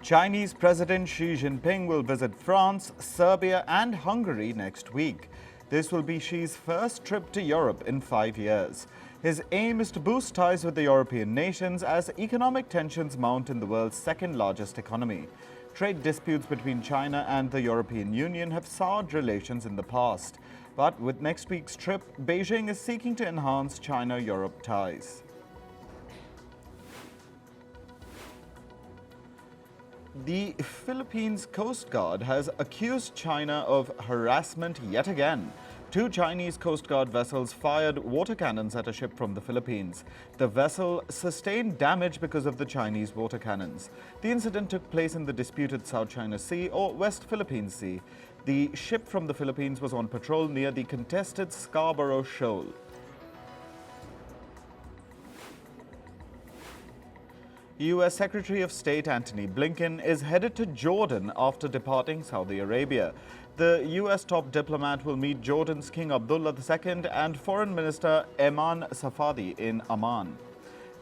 Chinese President Xi Jinping will visit France, Serbia and Hungary next week. This will be Xi's first trip to Europe in 5 years. His aim is to boost ties with the European nations as economic tensions mount in the world's second-largest economy. Trade disputes between China and the European Union have soured relations in the past. But with next week's trip, Beijing is seeking to enhance China-Europe ties. The Philippines Coast Guard has accused China of harassment yet again. 2 Chinese Coast Guard vessels fired water cannons at a ship from the Philippines. The vessel sustained damage because of the Chinese water cannons. The incident took place in the disputed South China Sea or West Philippine Sea. The ship from the Philippines was on patrol near the contested Scarborough Shoal. U.S. Secretary of State Antony Blinken is headed to Jordan after departing Saudi Arabia. The U.S. top diplomat will meet Jordan's King Abdullah II and Foreign Minister Ayman Safadi in Amman.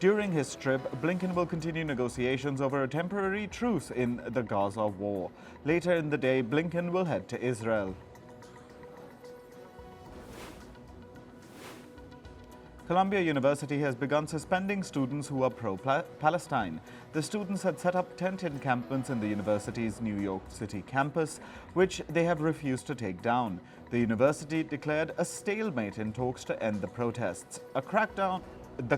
During his trip, Blinken will continue negotiations over a temporary truce in the Gaza war. Later in the day, Blinken will head to Israel. Columbia University has begun suspending students who are pro-Palestine. The students had set up tent encampments in the university's New York City campus, which they have refused to take down. The university declared a stalemate in talks to end the protests. The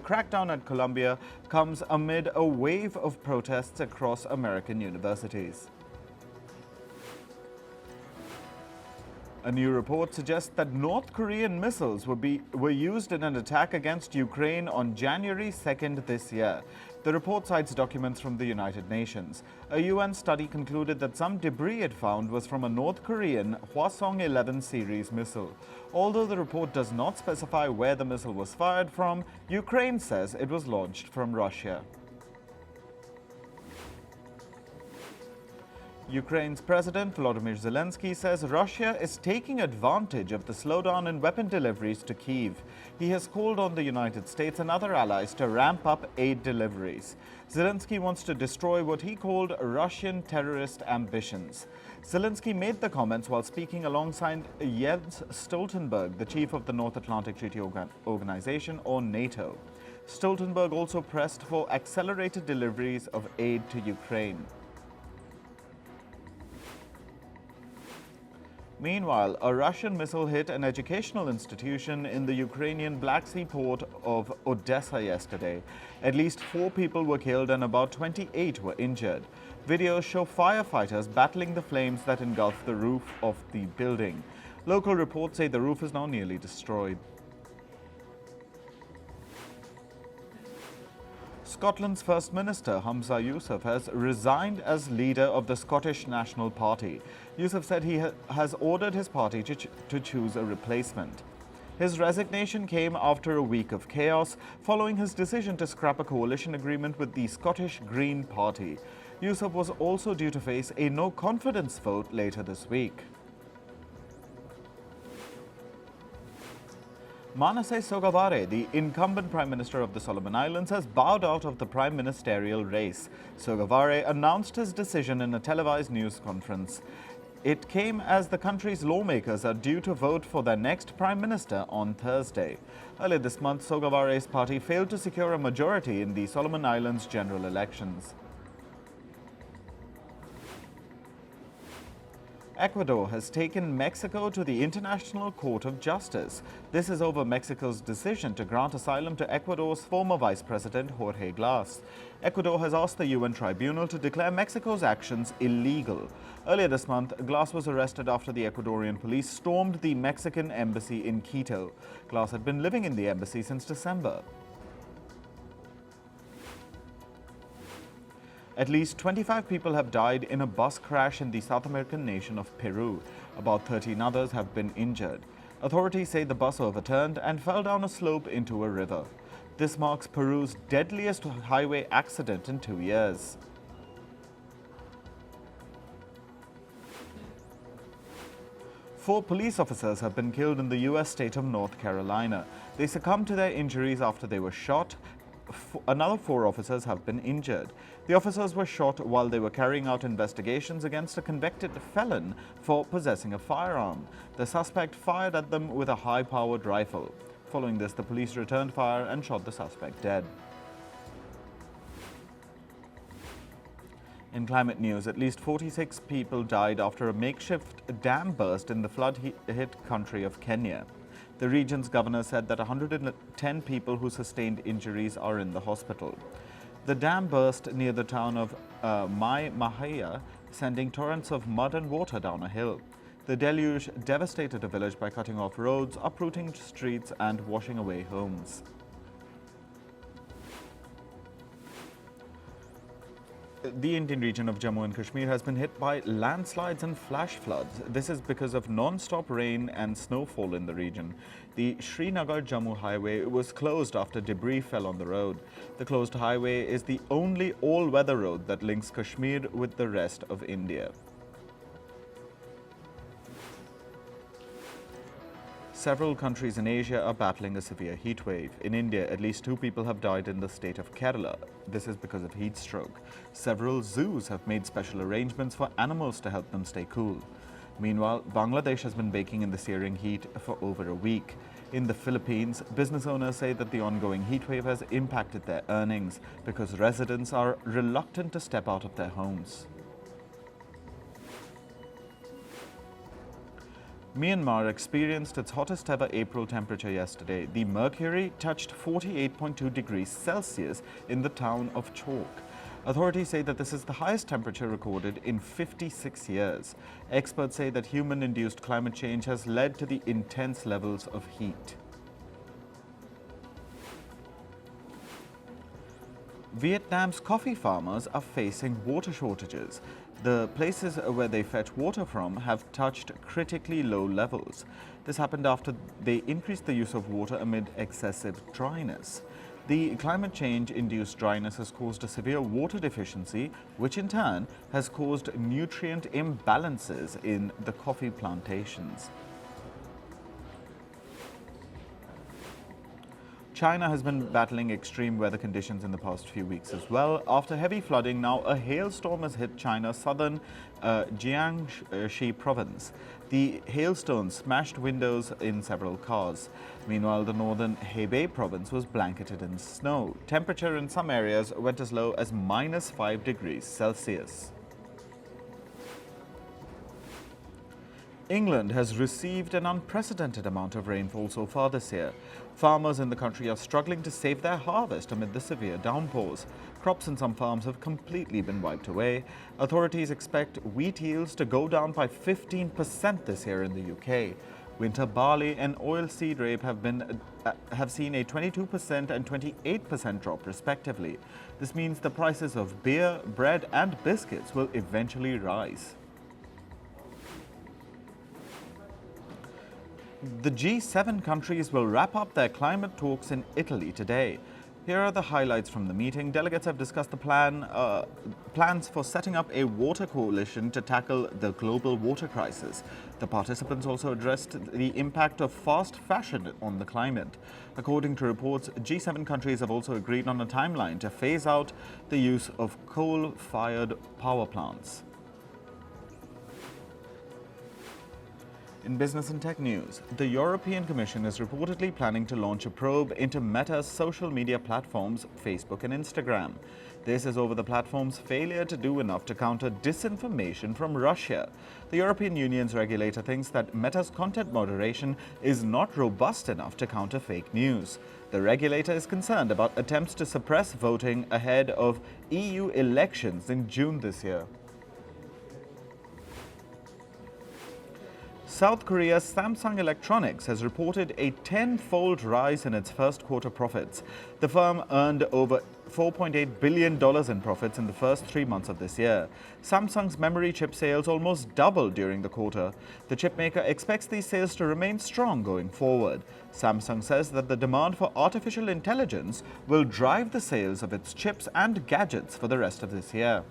crackdown at Columbia comes amid a wave of protests across American universities. A new report suggests that North Korean missiles were used in an attack against Ukraine on January 2nd this year. The report cites documents from the United Nations. A UN study concluded that some debris it found was from a North Korean Hwasong-11 series missile. Although the report does not specify where the missile was fired from, Ukraine says it was launched from Russia. Ukraine's President Volodymyr Zelensky says Russia is taking advantage of the slowdown in weapon deliveries to Kyiv. He has called on the United States and other allies to ramp up aid deliveries. Zelensky wants to destroy what he called Russian terrorist ambitions. Zelensky made the comments while speaking alongside Jens Stoltenberg, the chief of the North Atlantic Treaty Organization, or NATO. Stoltenberg also pressed for accelerated deliveries of aid to Ukraine. Meanwhile, a Russian missile hit an educational institution in the Ukrainian Black Sea port of Odessa yesterday. At least 4 people were killed and about 28 were injured. Videos show firefighters battling the flames that engulfed the roof of the building. Local reports say the roof is now nearly destroyed. Scotland's First Minister Humza Yousaf has resigned as leader of the Scottish National Party. Yousaf said he has ordered his party to choose a replacement. His resignation came after a week of chaos following his decision to scrap a coalition agreement with the Scottish Green Party. Yousaf was also due to face a no-confidence vote later this week. Manasseh Sogavare, the incumbent Prime Minister of the Solomon Islands, has bowed out of the prime ministerial race. Sogavare announced his decision in a televised news conference. It came as the country's lawmakers are due to vote for their next Prime Minister on Thursday. Earlier this month, Sogavare's party failed to secure a majority in the Solomon Islands general elections. Ecuador has taken Mexico to the International Court of Justice. This is over Mexico's decision to grant asylum to Ecuador's former Vice President Jorge Glass. Ecuador has asked the UN tribunal to declare Mexico's actions illegal. Earlier this month, Glass was arrested after the Ecuadorian police stormed the Mexican embassy in Quito. Glass had been living in the embassy since December. At least 25 people have died in a bus crash in the South American nation of Peru. About 13 others have been injured. Authorities say the bus overturned and fell down a slope into a river. This marks Peru's deadliest highway accident in 2 years. Four police officers have been killed in the U.S. state of North Carolina. They succumbed to their injuries after they were shot another 4 officers have been injured. The officers were shot while they were carrying out investigations against a convicted felon for possessing a firearm. The suspect fired at them with a high-powered rifle. Following this, the police returned fire and shot the suspect dead. In climate news, at least 46 people died after a makeshift dam burst in the flood-hit country of Kenya. The region's governor said that 110 people who sustained injuries are in the hospital. The dam burst near the town of Mai Mahiya, sending torrents of mud and water down a hill. The deluge devastated a village by cutting off roads, uprooting streets, and washing away homes. The Indian region of Jammu and Kashmir has been hit by landslides and flash floods. This is because of non-stop rain and snowfall in the region. The Srinagar-Jammu highway was closed after debris fell on the road. The closed highway is the only all-weather road that links Kashmir with the rest of India. Several countries in Asia are battling a severe heat wave. In India, at least 2 people have died in the state of Kerala. This is because of heat stroke. Several zoos have made special arrangements for animals to help them stay cool. Meanwhile, Bangladesh has been baking in the searing heat for over a week. In the Philippines, business owners say that the ongoing heat wave has impacted their earnings because residents are reluctant to step out of their homes. Myanmar experienced its hottest ever April temperature yesterday. The mercury touched 48.2 degrees Celsius in the town of Chowk. Authorities say that this is the highest temperature recorded in 56 years. Experts say that human-induced climate change has led to the intense levels of heat. Vietnam's coffee farmers are facing water shortages. The places where they fetch water from have touched critically low levels. This happened after they increased the use of water amid excessive dryness. The climate change-induced dryness has caused a severe water deficiency, which in turn has caused nutrient imbalances in the coffee plantations. China has been battling extreme weather conditions in the past few weeks as well. After heavy flooding, now a hailstorm has hit China's southern Jiangxi province. The hailstone smashed windows in several cars. Meanwhile, the northern Hebei province was blanketed in snow. Temperature in some areas went as low as -5 degrees Celsius. England has received an unprecedented amount of rainfall so far this year. Farmers in the country are struggling to save their harvest amid the severe downpours. Crops in some farms have completely been wiped away. Authorities expect wheat yields to go down by 15% this year in the UK. Winter barley and oilseed rape have seen a 22% and 28% drop respectively. This means the prices of beer, bread and biscuits will eventually rise. The G7 countries will wrap up their climate talks in Italy today. Here are the highlights from the meeting. Delegates have discussed the plans for setting up a water coalition to tackle the global water crisis. The participants also addressed the impact of fast fashion on the climate. According to reports, G7 countries have also agreed on a timeline to phase out the use of coal-fired power plants. In business and tech news, the European Commission is reportedly planning to launch a probe into Meta's social media platforms, Facebook and Instagram. This is over the platform's failure to do enough to counter disinformation from Russia. The European Union's regulator thinks that Meta's content moderation is not robust enough to counter fake news. The regulator is concerned about attempts to suppress voting ahead of EU elections in June this year. South Korea's Samsung Electronics has reported a 10-fold rise in its first quarter profits. The firm earned over $4.8 billion in profits in the first 3 months of this year. Samsung's memory chip sales almost doubled during the quarter. The chipmaker expects these sales to remain strong going forward. Samsung says that the demand for artificial intelligence will drive the sales of its chips and gadgets for the rest of this year.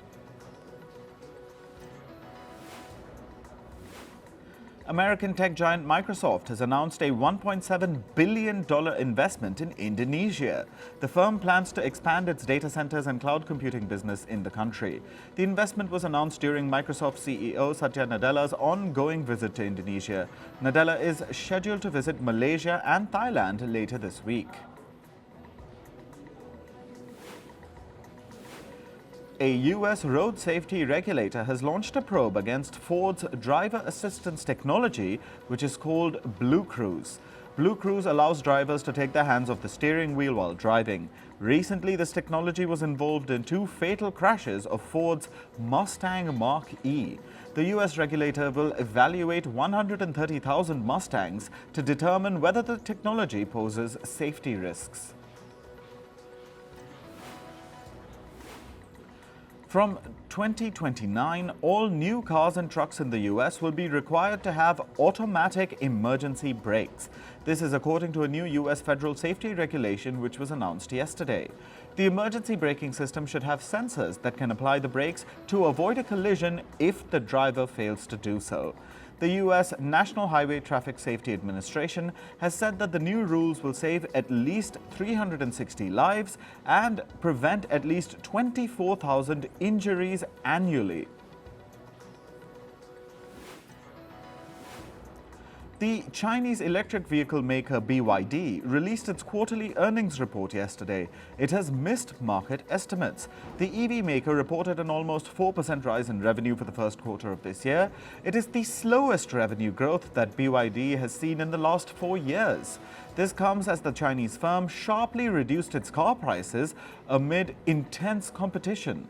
American tech giant Microsoft has announced a $1.7 billion investment in Indonesia. The firm plans to expand its data centers and cloud computing business in the country. The investment was announced during Microsoft CEO Satya Nadella's ongoing visit to Indonesia. Nadella is scheduled to visit Malaysia and Thailand later this week. A U.S. road safety regulator has launched a probe against Ford's driver assistance technology, which is called Blue Cruise. Blue Cruise allows drivers to take their hands off the steering wheel while driving. Recently, this technology was involved in 2 fatal crashes of Ford's Mustang Mach-E. The U.S. regulator will evaluate 130,000 Mustangs to determine whether the technology poses safety risks. From 2029, all new cars and trucks in the U.S. will be required to have automatic emergency brakes. This is according to a new U.S. federal safety regulation which was announced yesterday. The emergency braking system should have sensors that can apply the brakes to avoid a collision if the driver fails to do so. The U.S. National Highway Traffic Safety Administration has said that the new rules will save at least 360 lives and prevent at least 24,000 injuries annually. The Chinese electric vehicle maker BYD released its quarterly earnings report yesterday. It has missed market estimates. The EV maker reported an almost 4% rise in revenue for the first quarter of this year. It is the slowest revenue growth that BYD has seen in the last 4 years. This comes as the Chinese firm sharply reduced its car prices amid intense competition.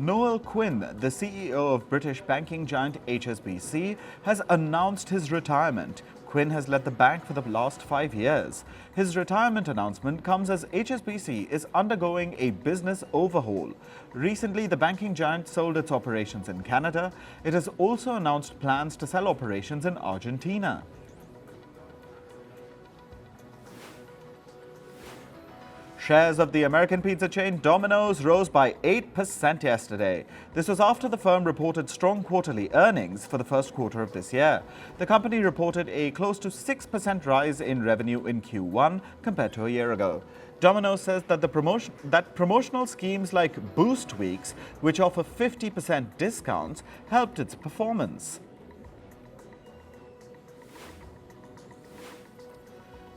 Noel Quinn, the CEO of British banking giant HSBC, has announced his retirement. Quinn has led the bank for the last 5 years. His retirement announcement comes as HSBC is undergoing a business overhaul. Recently, the banking giant sold its operations in Canada. It has also announced plans to sell operations in Argentina. Shares of the American pizza chain Domino's rose by 8% yesterday. This was after the firm reported strong quarterly earnings for the first quarter of this year. The company reported a close to 6% rise in revenue in Q1 compared to a year ago. Domino's says that promotional schemes like Boost Weeks, which offer 50% discounts, helped its performance.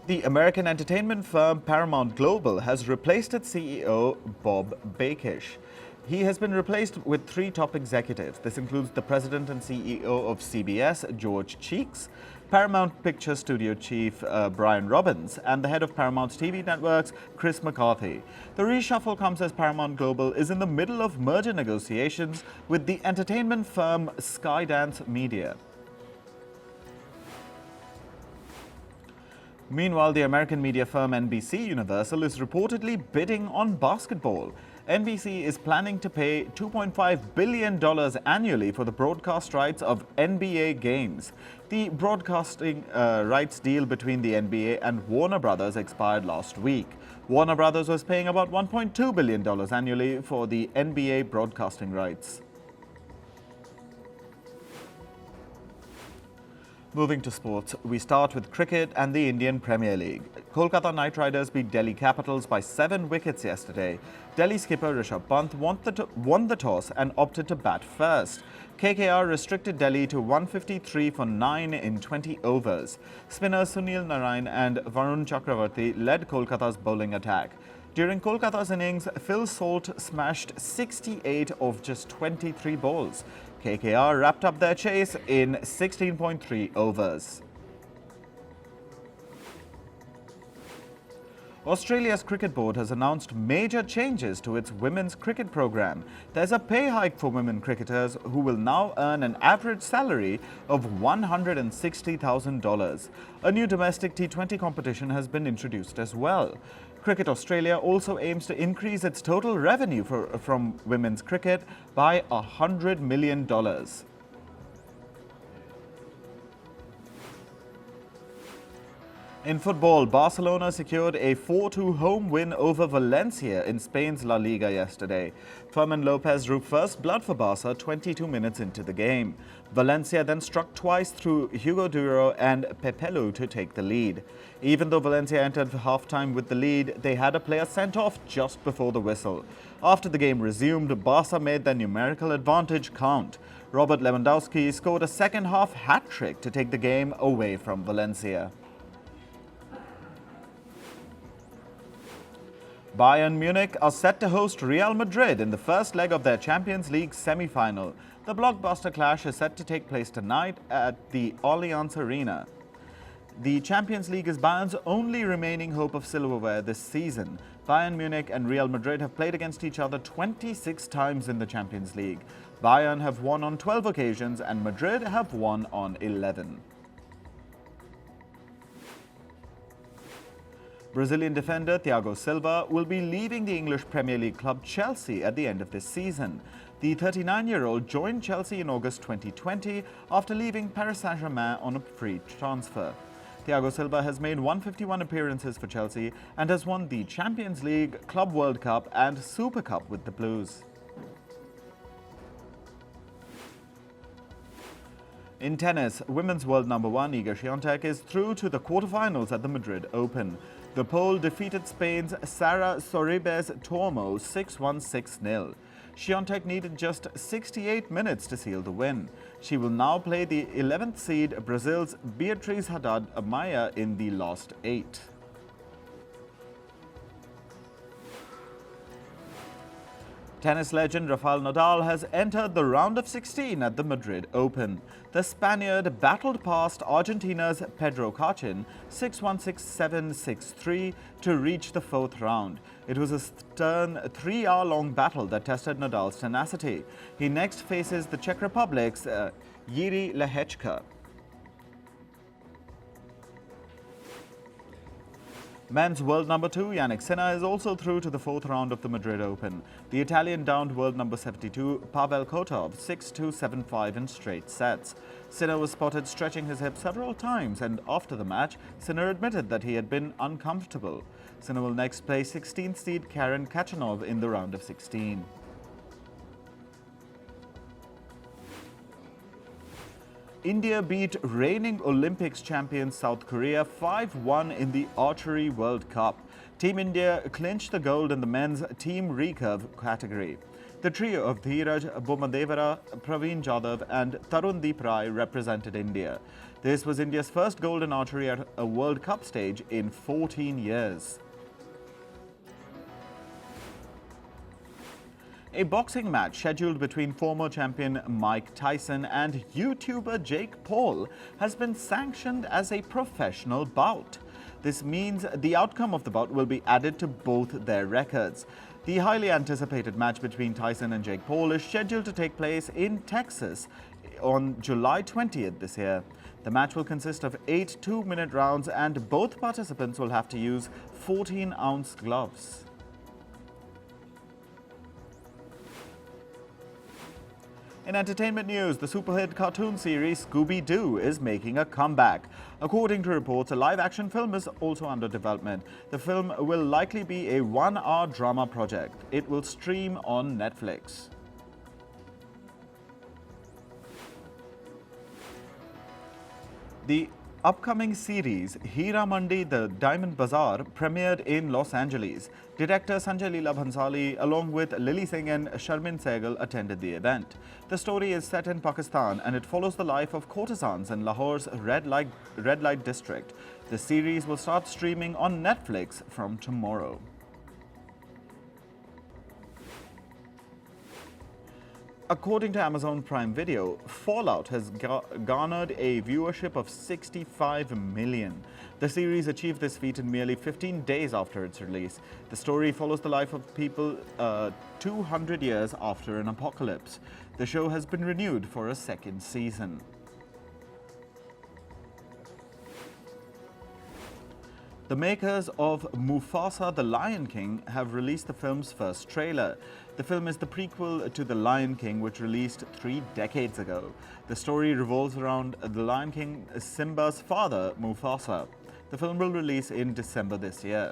The American entertainment firm Paramount Global has replaced its CEO, Bob Bakish. He has been replaced with 3 top executives. This includes the president and CEO of CBS, George Cheeks, Paramount Picture Studio chief Brian Robbins, and the head of Paramount's TV networks, Chris McCarthy. The reshuffle comes as Paramount Global is in the middle of merger negotiations with the entertainment firm Skydance Media. Meanwhile, the American media firm NBC Universal is reportedly bidding on basketball. NBC is planning to pay $2.5 billion annually for the broadcast rights of NBA games. The broadcasting rights deal between the NBA and Warner Brothers expired last week. Warner Brothers was paying about $1.2 billion annually for the NBA broadcasting rights. Moving to sports, we start with cricket and the Indian Premier League. Kolkata Knight Riders beat Delhi Capitals by 7 wickets yesterday. Delhi skipper Rishabh Pant won the toss and opted to bat first. KKR restricted Delhi to 153 for 9 in 20 overs. Spinners Sunil Narine and Varun Chakravarti led Kolkata's bowling attack. During Kolkata's innings, Phil Salt smashed 68 of just 23 balls. KKR wrapped up their chase in 16.3 overs. Australia's cricket board has announced major changes to its women's cricket program. There's a pay hike for women cricketers who will now earn an average salary of $160,000. A new domestic T20 competition has been introduced as well. Cricket Australia also aims to increase its total revenue from women's cricket by $100 million. In football, Barcelona secured a 4-2 home win over Valencia in Spain's La Liga yesterday. Fermin Lopez drew first blood for Barca 22 minutes into the game. Valencia then struck twice through Hugo Duro and Pepelu to take the lead. Even though Valencia entered half-time with the lead, they had a player sent off just before the whistle. After the game resumed, Barca made their numerical advantage count. Robert Lewandowski scored a second-half hat-trick to take the game away from Valencia. Bayern Munich are set to host Real Madrid in the first leg of their Champions League semi-final. The blockbuster clash is set to take place tonight at the Allianz Arena. The Champions League is Bayern's only remaining hope of silverware this season. Bayern Munich and Real Madrid have played against each other 26 times in the Champions League. Bayern have won on 12 occasions and Madrid have won on 11. Brazilian defender Thiago Silva will be leaving the English Premier League club Chelsea at the end of this season. The 39-year-old joined Chelsea in August 2020 after leaving Paris Saint-Germain on a free transfer. Thiago Silva has made 151 appearances for Chelsea and has won the Champions League, Club World Cup and Super Cup with the Blues. In tennis, women's world number 1 Iga Świątek is through to the quarterfinals at the Madrid Open. The Pole defeated Spain's Sara Sorribes Tormo 6-1, 6-0. Świątek needed just 68 minutes to seal the win. She will now play the 11th seed Brazil's Beatriz Haddad Maia in the last 8. Tennis legend Rafael Nadal has entered the round of 16 at the Madrid Open. The Spaniard battled past Argentina's Pedro Cachin 6-1, 6-7, 6-3 to reach the 4th round. It was a stern 3-hour-long battle that tested Nadal's tenacity. He next faces the Czech Republic's Jiří Lehečka. Men's world number 2 Jannik Sinner is also through to the 4th round of the Madrid Open. The Italian downed world number 72 Pavel Kotov 6-2, 7-5 in straight sets. Sinner was spotted stretching his hip several times, and after the match, Sinner admitted that he had been uncomfortable. Sinner will next play 16th seed Karen Khachanov in the round of 16. India beat reigning Olympics champion South Korea 5-1 in the Archery World Cup. Team India clinched the gold in the men's team recurve category. The trio of Dheeraj Bommadevara, Praveen Jadhav and Tarundeep Rai represented India. This was India's first gold in archery at a World Cup stage in 14 years. A boxing match scheduled between former champion Mike Tyson and YouTuber Jake Paul has been sanctioned as a professional bout. This means the outcome of the bout will be added to both their records. The highly anticipated match between Tyson and Jake Paul is scheduled to take place in Texas on July 20th this year. The match will consist of 8 two-minute rounds and both participants will have to use 14-ounce gloves. In entertainment news, the super-hit cartoon series Scooby-Doo is making a comeback. According to reports, a live-action film is also under development. The film will likely be a 1-hour drama project. It will stream on Netflix. The upcoming series Hira Mandi The Diamond Bazaar premiered in Los Angeles. Director Sanjay Leela Bhansali along with Lily Singh and Sharmin Sehgal attended the event. The story is set in Pakistan and it follows the life of courtesans in Lahore's red light district. The series will start streaming on Netflix from tomorrow. According to Amazon Prime Video, Fallout has garnered a viewership of 65 million. The series achieved this feat in merely 15 days after its release. The story follows the life of people 200 years after an apocalypse. The show has been renewed for a second season. The makers of Mufasa the Lion King have released the film's first trailer. The film is the prequel to The Lion King, which released 3 decades ago. The story revolves around the Lion King Simba's father, Mufasa. The film will release in December this year.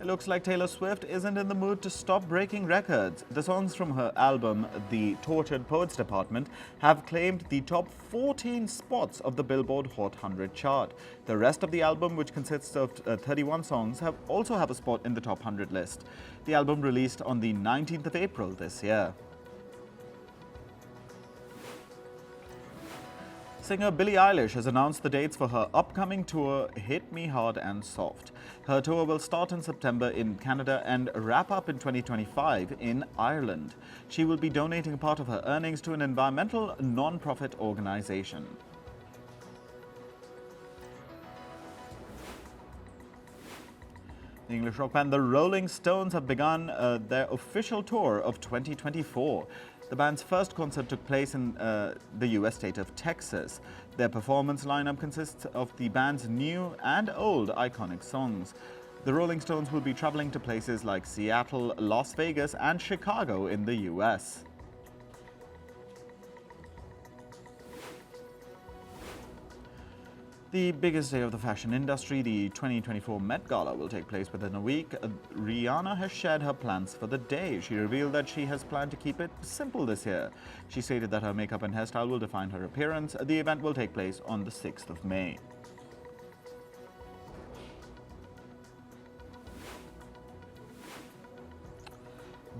It looks like Taylor Swift isn't in the mood to stop breaking records. The songs from her album, The Tortured Poets Department, have claimed the top 14 spots of the Billboard Hot 100 chart. The rest of the album, which consists of 31 songs, also have a spot in the top 100 list. The album released on the 19th of April this year. Singer Billie Eilish has announced the dates for her upcoming tour, Hit Me Hard and Soft. Her tour will start in September in Canada and wrap up in 2025 in Ireland. She will be donating part of her earnings to an environmental non-profit organization. The English rock band The Rolling Stones have begun their official tour of 2024. The band's first concert took place in the US state of Texas. Their performance lineup consists of the band's new and old iconic songs. The Rolling Stones will be traveling to places like Seattle, Las Vegas, and Chicago in the US. The biggest day of the fashion industry, the 2024 Met Gala, will take place within a week. Rihanna has shared her plans for the day. She revealed that she has planned to keep it simple this year. She stated that her makeup and hairstyle will define her appearance. The event will take place on the 6th of May.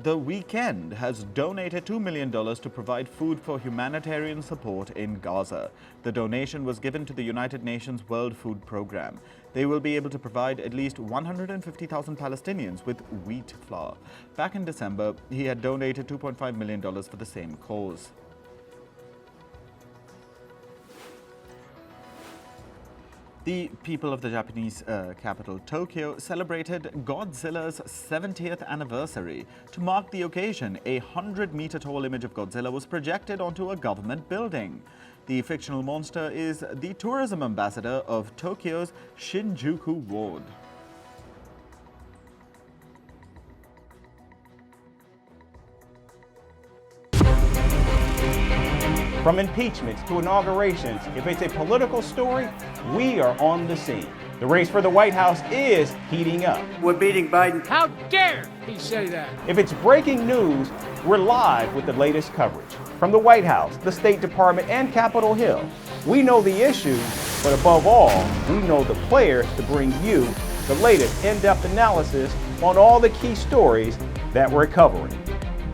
The Weeknd has donated $2 million to provide food for humanitarian support in Gaza. The donation was given to the United Nations World Food Programme. They will be able to provide at least 150,000 Palestinians with wheat flour. Back in December, he had donated $2.5 million for the same cause. The people of the Japanese capital, Tokyo, celebrated Godzilla's 70th anniversary. To mark the occasion, a 100-meter-tall image of Godzilla was projected onto a government building. The fictional monster is the tourism ambassador of Tokyo's Shinjuku ward. From impeachments to inaugurations, if it's a political story, we are on the scene. The race for the White House is heating up. We're beating Biden. How dare he say that? If it's breaking news, we're live with the latest coverage. From the White House, the State Department, and Capitol Hill, we know the issues, but above all, we know the players to bring you the latest in-depth analysis on all the key stories that we're covering.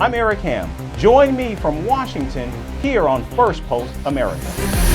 I'm Eric Ham. Join me from Washington here on Firstpost America.